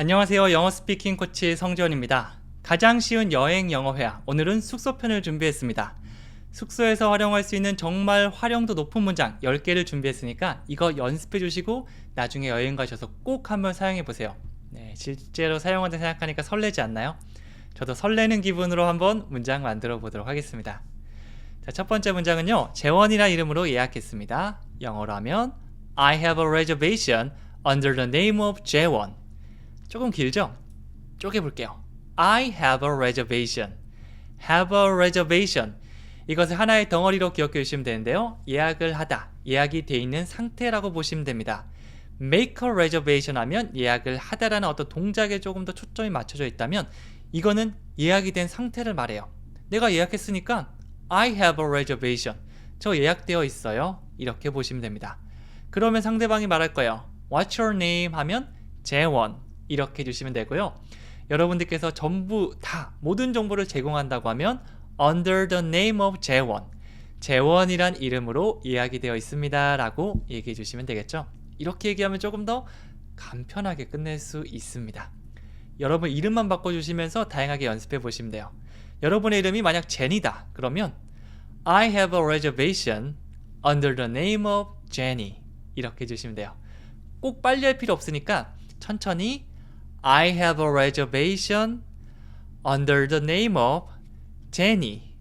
안녕하세요. 영어 스피킹 코치 성지원입니다. 가장 쉬운 여행 영어 회화, 오늘은 숙소 편을 준비했습니다. 숙소에서 활용할 수 있는 정말 활용도 높은 문장 10개를 준비했으니까 이거 연습해 주시고 나중에 여행 가셔서 꼭 한번 사용해 보세요. 네, 실제로 사용한다 생각하니까 설레지 않나요? 저도 설레는 기분으로 한번 문장 만들어 보도록 하겠습니다. 자, 첫 번째 문장은요, 재원이라 이름으로 예약했습니다. 영어로 하면 I have a reservation under the name of 재원. 조금 길죠? 쪼개볼게요. I have a reservation. have a reservation. 이것을 하나의 덩어리로 기억해 주시면 되는데요. 예약을 하다, 예약이 돼 있는 상태라고 보시면 됩니다. make a reservation 하면 예약을 하다라는 어떤 동작에 조금 더 초점이 맞춰져 있다면 이거는 예약이 된 상태를 말해요. 내가 예약했으니까 I have a reservation. 저 예약되어 있어요. 이렇게 보시면 됩니다. 그러면 상대방이 말할 거예요. What's your name? 하면 재원. 이렇게 해주시면 되고요. 여러분들께서 전부 다 모든 정보를 제공한다고 하면 under the name of 재원. 재원이란 이름으로 예약이 되어 있습니다. 라고 얘기해 주시면 되겠죠. 이렇게 얘기하면 조금 더 간편하게 끝낼 수 있습니다. 여러분 이름만 바꿔주시면서 다양하게 연습해 보시면 돼요. 여러분의 이름이 만약 제니다. 그러면 I have a reservation under the name of Jenny. 이렇게 해주시면 돼요. 꼭 빨리 할 필요 없으니까 천천히 I have a reservation under the name of Jenny.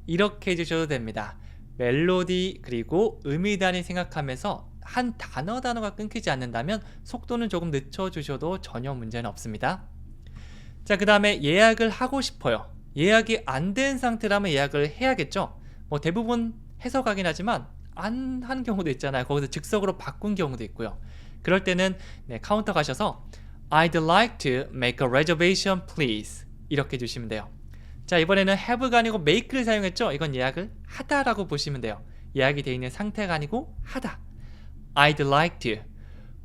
이렇게 해주셔도 됩니다. 멜로디 그리고 의미 단위 생각하면서 한 단어가 끊기지 않는다면 속도는 조금 늦춰주셔도 전혀 문제는 없습니다. 자, 그 다음에 예약을 하고 싶어요. 예약이 안 된 상태라면 예약을 해야겠죠. 뭐 대부분 해서 가긴 하지만 안 한 경우도 있잖아요. 거기서 즉석으로 바꾼 경우도 있고요. 그럴 때는 카운터 가셔서 I'd like to make a reservation please. 이렇게 해주시면 돼요. 자, 이번에는 have가 아니고 make를 사용했죠. 이건 예약을 하다라고 보시면 돼요. 예약이 되어 있는 상태가 아니고 하다. I'd like to.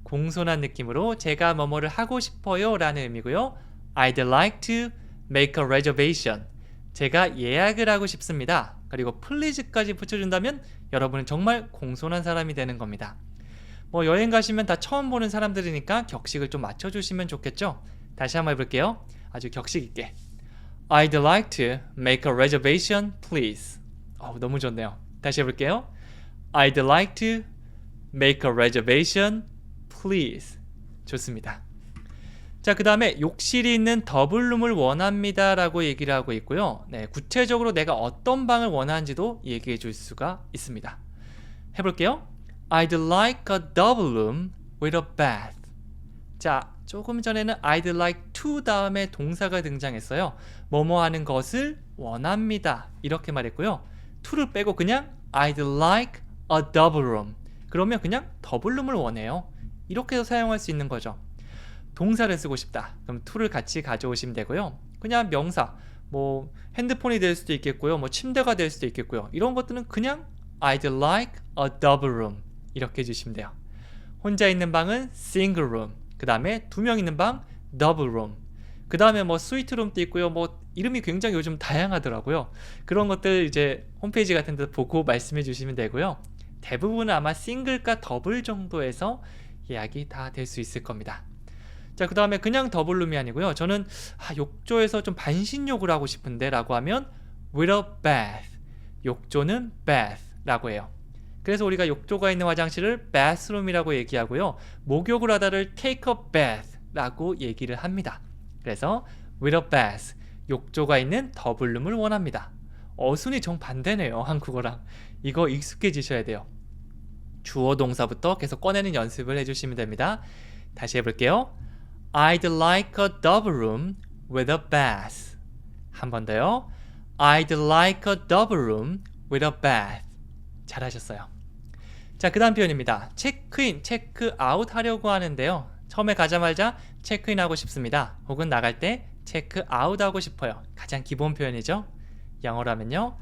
공손한 느낌으로 제가 뭐뭐를 하고 싶어요 라는 의미고요. I'd like to make a reservation. 제가 예약을 하고 싶습니다. 그리고 please까지 붙여준다면 여러분은 정말 공손한 사람이 되는 겁니다. 뭐 여행 가시면 다 처음 보는 사람들이니까 격식을 좀 맞춰주시면 좋겠죠? 다시 한번 해볼게요. 아주 격식 있게. I'd like to make a reservation, please. 너무 좋네요. 다시 해볼게요. I'd like to make a reservation, please. 좋습니다. 자, 그 다음에 욕실이 있는 더블룸을 원합니다 라고 얘기를 하고 있고요. 네, 구체적으로 내가 어떤 방을 원하는지도 얘기해 줄 수가 있습니다. 해볼게요. I'd like a double room with a bath. 자, 조금 전에는 I'd like to 다음에 동사가 등장했어요. 뭐뭐 하는 것을 원합니다. 이렇게 말했고요. to를 빼고 그냥 I'd like a double room. 그러면 그냥 더블룸을 원해요. 이렇게 해서 사용할 수 있는 거죠. 동사를 쓰고 싶다. 그럼 to를 같이 가져오시면 되고요. 그냥 명사, 뭐 핸드폰이 될 수도 있겠고요. 뭐 침대가 될 수도 있겠고요. 이런 것들은 그냥 I'd like a double room. 이렇게 해주시면 돼요. 혼자 있는 방은 single room. 그 다음에 2명 있는 방 double room. 그 다음에 뭐 스위트 룸도 있고요. 뭐 이름이 굉장히 요즘 다양하더라고요. 그런 것들 이제 홈페이지 같은 데 보고 말씀해 주시면 되고요. 대부분은 아마 싱글과 더블 정도에서 예약이 다 될 수 있을 겁니다. 자, 그 다음에 그냥 더블룸이 아니고요. 저는 욕조에서 좀 반신욕을 하고 싶은데 라고 하면 with a bath. 욕조는 bath 라고 해요. 그래서 우리가 욕조가 있는 화장실을 bathroom이라고 얘기하고요. 목욕을 하다를 take a bath 라고 얘기를 합니다. 그래서 with a bath, 욕조가 있는 더블룸을 원합니다. 어순이 정반대네요, 한국어랑. 이거 익숙해지셔야 돼요. 주어 동사부터 계속 꺼내는 연습을 해주시면 됩니다. 다시 해볼게요. I'd like a double room with a bath. 한 번 더요. I'd like a double room with a bath. 잘하셨어요. 자, 그 다음 표현입니다. 체크인, 체크아웃 하려고 하는데요. 처음에 가자마자 체크인 하고 싶습니다. 혹은 나갈 때 체크아웃 하고 싶어요. 가장 기본 표현이죠. 영어로 하면요.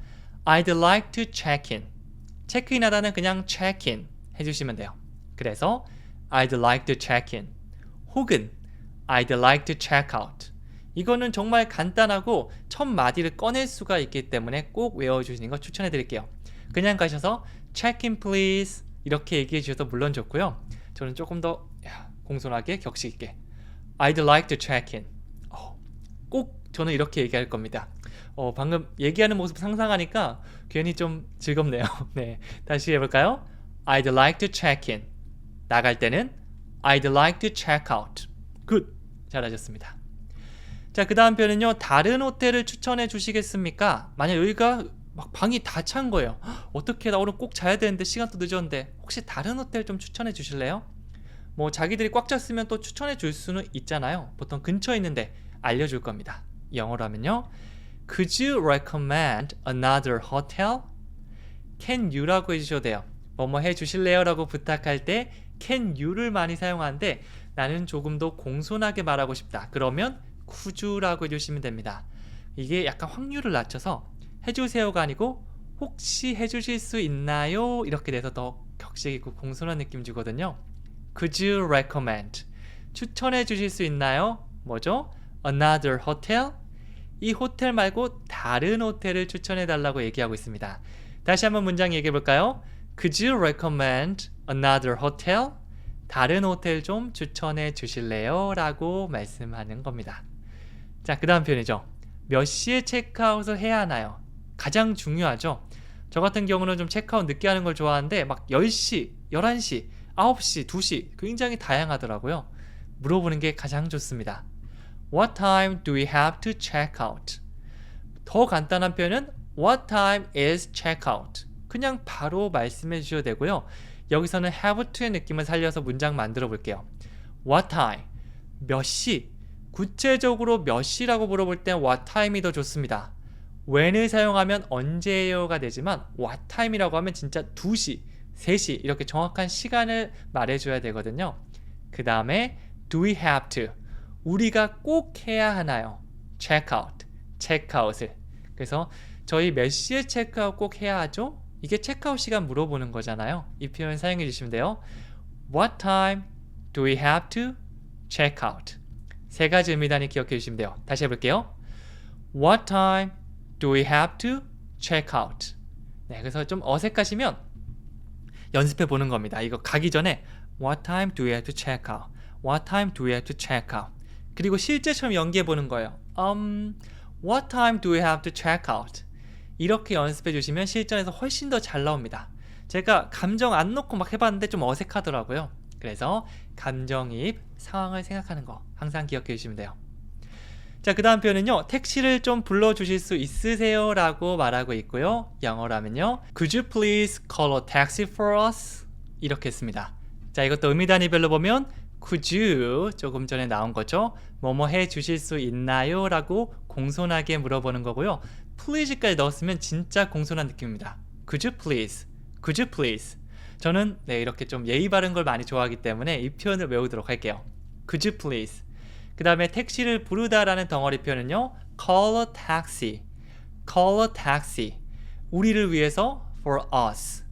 I'd like to check in. 체크인 하다는 그냥 check in 해주시면 돼요. 그래서 I'd like to check in. 혹은 I'd like to check out. 이거는 정말 간단하고 첫 마디를 꺼낼 수가 있기 때문에 꼭 외워주시는 거 추천해 드릴게요. 그냥 가셔서 check in please 이렇게 얘기해 주셔도 물론 좋고요. 저는 조금 더 공손하게 격식 있게 I'd like to check in. 꼭 저는 이렇게 얘기할 겁니다. 방금 얘기하는 모습 상상하니까 괜히 좀 즐겁네요. 네, 다시 해볼까요? I'd like to check in. 나갈 때는 I'd like to check out. 굿! 잘하셨습니다. 자, 그 다음 표현은요. 다른 호텔을 추천해 주시겠습니까? 만약 여기가 막 방이 다 찬 거예요. 어떻게 나 오늘 꼭 자야 되는데 시간도 늦었는데 혹시 다른 호텔 좀 추천해 주실래요? 뭐 자기들이 꽉 찼으면 또 추천해 줄 수는 있잖아요. 보통 근처에 있는데 알려줄 겁니다. 영어로 하면요. Could you recommend another hotel? Can you라고 해주셔도 돼요. 뭐뭐 해주실래요? 라고 부탁할 때 can you를 많이 사용하는데 나는 조금 더 공손하게 말하고 싶다. 그러면 could you라고 해주시면 됩니다. 이게 약간 확률을 낮춰서 해주세요가 아니고 혹시 해주실 수 있나요? 이렇게 돼서 더 격식있고 공손한 느낌 주거든요. Could you recommend? 추천해 주실 수 있나요? 뭐죠? Another hotel? 이 호텔 말고 다른 호텔을 추천해 달라고 얘기하고 있습니다. 다시 한번 문장 얘기해 볼까요? Could you recommend another hotel? 다른 호텔 좀 추천해 주실래요? 라고 말씀하는 겁니다. 자, 그 다음 표현이죠. 몇 시에 체크아웃을 해야 하나요? 가장 중요하죠. 저 같은 경우는 좀 체크아웃 늦게 하는 걸 좋아하는데 막 10시, 11시, 9시, 2시 굉장히 다양하더라고요. 물어보는 게 가장 좋습니다. What time do we have to check out? 더 간단한 표현은 What time is check out? 그냥 바로 말씀해 주셔도 되고요. 여기서는 have to의 느낌을 살려서 문장 만들어 볼게요. What time? 몇 시? 구체적으로 몇 시라고 물어볼 땐 what time이 더 좋습니다. when을 사용하면 언제예요가 되지만 what time이라고 하면 진짜 2시, 3시 이렇게 정확한 시간을 말해줘야 되거든요. 그 다음에 do we have to? 우리가 꼭 해야 하나요? check out, 체크아웃을. 그래서 저희 몇 시에 체크아웃 꼭 해야 하죠? 이게 체크아웃 시간 물어보는 거잖아요. 이 표현 사용해 주시면 돼요. What time do we have to check out? 세 가지 의미 단위 기억해 주시면 돼요. 다시 해볼게요. What time do we have to check out? 네, 그래서 좀 어색하시면 연습해 보는 겁니다. 이거 가기 전에 What time do we have to check out? What time do we have to check out? 그리고 실제처럼 연기해 보는 거예요. What time do we have to check out? 이렇게 연습해 주시면 실전에서 훨씬 더 잘 나옵니다. 제가 감정 안 넣고 막 해봤는데 좀 어색하더라고요. 그래서 감정이입, 상황을 생각하는 거 항상 기억해 주시면 돼요. 자, 그 다음 표현은요. 택시를 좀 불러주실 수 있으세요? 라고 말하고 있고요. 영어로 하면요. Could you please call a taxi for us? 이렇게 했습니다. 자, 이것도 의미 단위별로 보면 Could you 조금 전에 나온 거죠. 뭐뭐 해 주실 수 있나요? 라고 공손하게 물어보는 거고요. please까지 넣었으면 진짜 공손한 느낌입니다. Could you please? Could you please? 저는 이렇게 좀 예의 바른 걸 많이 좋아하기 때문에 이 표현을 외우도록 할게요. Could you please? 그 다음에 택시를 부르다라는 덩어리 표현은요. Call a taxi. Call a taxi. 우리를 위해서 for us.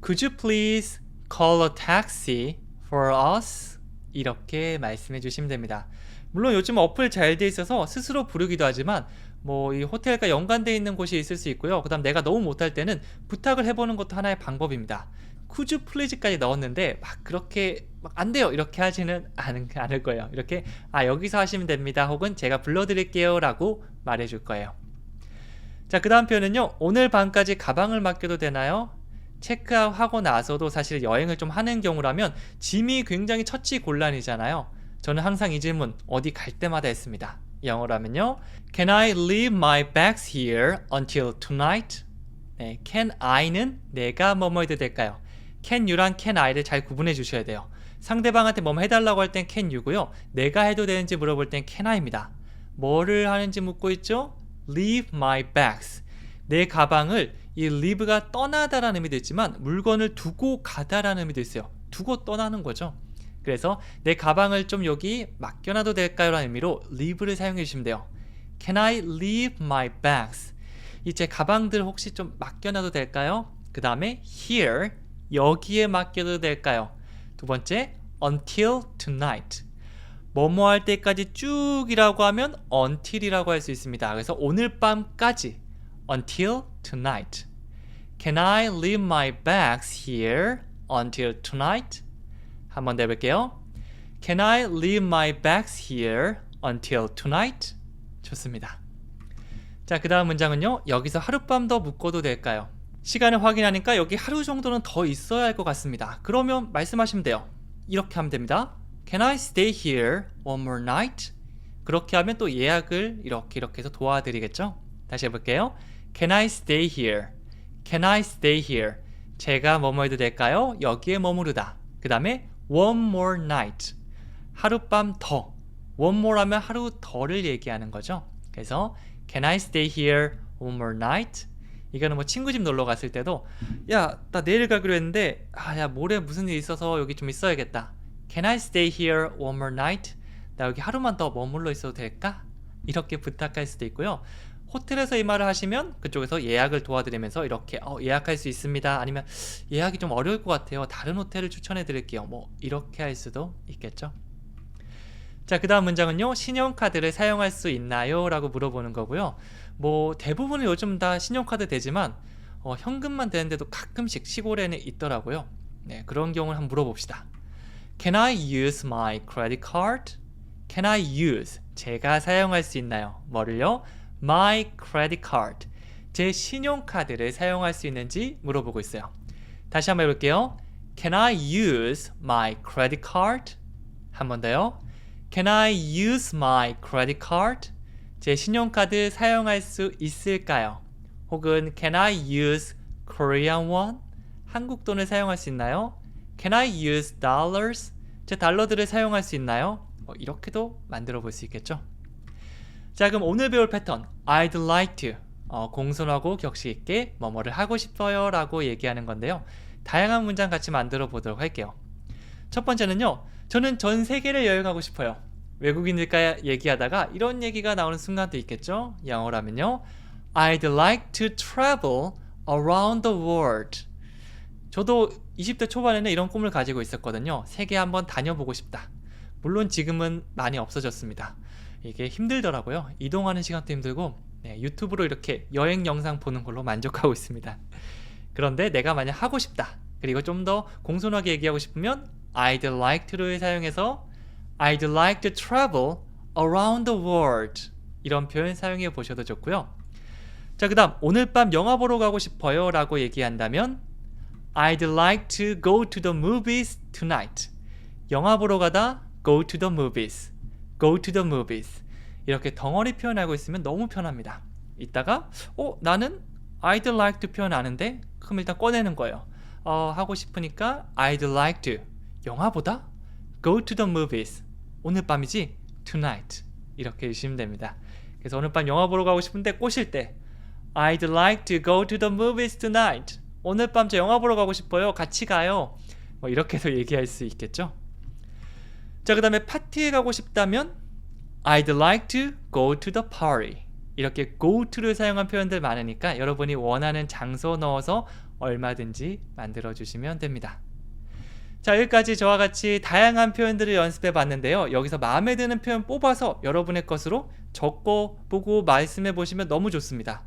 Could you please call a taxi for us? 이렇게 말씀해 주시면 됩니다. 물론 요즘 어플 잘 돼 있어서 스스로 부르기도 하지만 뭐 이 호텔과 연관되어 있는 곳이 있을 수 있고요. 그 다음 내가 너무 못할 때는 부탁을 해보는 것도 하나의 방법입니다. Could you please까지 넣었는데 막 그렇게 막 안 돼요 이렇게 하지는 않을 거예요. 이렇게 여기서 하시면 됩니다. 혹은 제가 불러드릴게요 라고 말해줄 거예요. 자, 그 다음 표현은요. 오늘 밤까지 가방을 맡겨도 되나요? 체크아웃 하고 나서도 사실 여행을 좀 하는 경우라면 짐이 굉장히 처치곤란이잖아요. 저는 항상 이 질문 어디 갈 때마다 했습니다. 영어로 하면요. Can I leave my bags here until tonight? 네, can I는 내가 뭐뭐 해도 될까요? can you랑 can I를 잘 구분해 주셔야 돼요. 상대방한테 뭐뭐 해달라고 할 땐 can you고요. 내가 해도 되는지 물어볼 땐 can I입니다. 뭐를 하는지 묻고 있죠? Leave my bags. 내 가방을 이 leave가 떠나다라는 의미도 있지만 물건을 두고 가다라는 의미도 있어요. 두고 떠나는 거죠. 그래서 내 가방을 좀 여기 맡겨놔도 될까요? 라는 의미로 leave를 사용해 주시면 돼요. Can I leave my bags? 이 제 가방들 혹시 좀 맡겨놔도 될까요? 그 다음에 here, 여기에 맡겨도 될까요? 두 번째, until tonight. 뭐뭐 할 때까지 쭉이라고 하면 until이라고 할 수 있습니다. 그래서 오늘 밤까지 until tonight. Can I leave my bags here until tonight? 한 번 더 해볼게요. Can I leave my bags here until tonight? 좋습니다. 자, 그 다음 문장은요. 여기서 하룻밤 더 묵고도 될까요? 시간을 확인하니까 여기 하루 정도는 더 있어야 할 것 같습니다. 그러면 말씀하시면 돼요. 이렇게 하면 됩니다. Can I stay here one more night? 그렇게 하면 또 예약을 이렇게 해서 도와드리겠죠? 다시 해볼게요. Can I stay here? Can I stay here? 제가 뭐뭐 해도 될까요? 여기에 머무르다. 그 다음에 one more night. 하룻밤 더. one more 하면 하루 더를 얘기하는 거죠. 그래서 Can I stay here one more night? 이거는 뭐 친구 집 놀러 갔을 때도 야, 나 내일 가기로 했는데 야, 모레 무슨 일 있어서 여기 좀 있어야겠다. Can I stay here one more night? 나 여기 하루만 더 머물러 있어도 될까? 이렇게 부탁할 수도 있고요. 호텔에서 이 말을 하시면 그쪽에서 예약을 도와드리면서 이렇게 예약할 수 있습니다. 아니면 예약이 좀 어려울 것 같아요. 다른 호텔을 추천해 드릴게요. 뭐 이렇게 할 수도 있겠죠. 자, 그 다음 문장은요. 신용카드를 사용할 수 있나요? 라고 물어보는 거고요. 뭐 대부분은 요즘 다 신용카드 되지만 현금만 되는데도 가끔씩 시골에는 있더라고요. 네, 그런 경우를 한번 물어봅시다. Can I use my credit card? Can I use? 제가 사용할 수 있나요? 뭐를요? My credit card. 제 신용카드를 사용할 수 있는지 물어보고 있어요. 다시 한번 해볼게요. Can I use my credit card? 한 번 더요. Can I use my credit card? 제 신용카드 사용할 수 있을까요? 혹은 Can I use Korean won? 한국 돈을 사용할 수 있나요? Can I use dollars? 제 달러들을 사용할 수 있나요? 이렇게도 만들어 볼 수 있겠죠. 자, 그럼 오늘 배울 패턴 I'd like to 공손하고 격식 있게 뭐뭐를 하고 싶어요 라고 얘기하는 건데요. 다양한 문장 같이 만들어 보도록 할게요. 첫 번째는요. 저는 전 세계를 여행하고 싶어요. 외국인들과 얘기하다가 이런 얘기가 나오는 순간도 있겠죠. 영어라면요. I'd like to travel around the world. 저도 20대 초반에는 이런 꿈을 가지고 있었거든요. 세계 한번 다녀보고 싶다. 물론 지금은 많이 없어졌습니다. 이게 힘들더라고요. 이동하는 시간도 힘들고 유튜브로 이렇게 여행 영상 보는 걸로 만족하고 있습니다. 그런데 내가 만약 하고 싶다. 그리고 좀 더 공손하게 얘기하고 싶으면 I'd like to를 사용해서 I'd like to travel around the world 이런 표현 사용해 보셔도 좋고요. 자, 그 다음 오늘 밤 영화 보러 가고 싶어요 라고 얘기한다면 I'd like to go to the movies tonight. 영화 보러 가다 go to the movies. go to the movies. 이렇게 덩어리 표현하고 있으면 너무 편합니다. 이따가 나는 I'd like to 표현 아는데 그럼 일단 꺼내는 거예요. 하고 싶으니까 I'd like to 영화 보다 go to the movies. 오늘 밤이지 tonight. 이렇게 해주시면 됩니다. 그래서 오늘 밤 영화 보러 가고 싶은데 꼬실 때 I'd like to go to the movies tonight. 오늘 밤 저 영화 보러 가고 싶어요. 같이 가요. 뭐 이렇게 해서 얘기할 수 있겠죠. 자, 그 다음에 파티에 가고 싶다면 I'd like to go to the party. 이렇게 go to를 사용한 표현들 많으니까 여러분이 원하는 장소 넣어서 얼마든지 만들어 주시면 됩니다. 자, 여기까지 저와 같이 다양한 표현들을 연습해 봤는데요. 여기서 마음에 드는 표현 뽑아서 여러분의 것으로 적고 보고 말씀해 보시면 너무 좋습니다.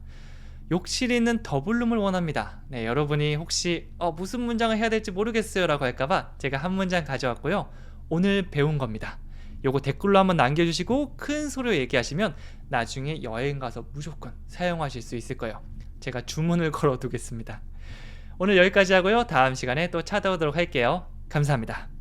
욕실 있는 더블룸을 원합니다. 네, 여러분이 혹시 무슨 문장을 해야 될지 모르겠어요 라고 할까봐 제가 한 문장 가져왔고요. 오늘 배운 겁니다. 요거 댓글로 한번 남겨주시고 큰 소리로 얘기하시면 나중에 여행 가서 무조건 사용하실 수 있을 거예요. 제가 주문을 걸어 두겠습니다. 오늘 여기까지 하고요. 다음 시간에 또 찾아오도록 할게요. 감사합니다.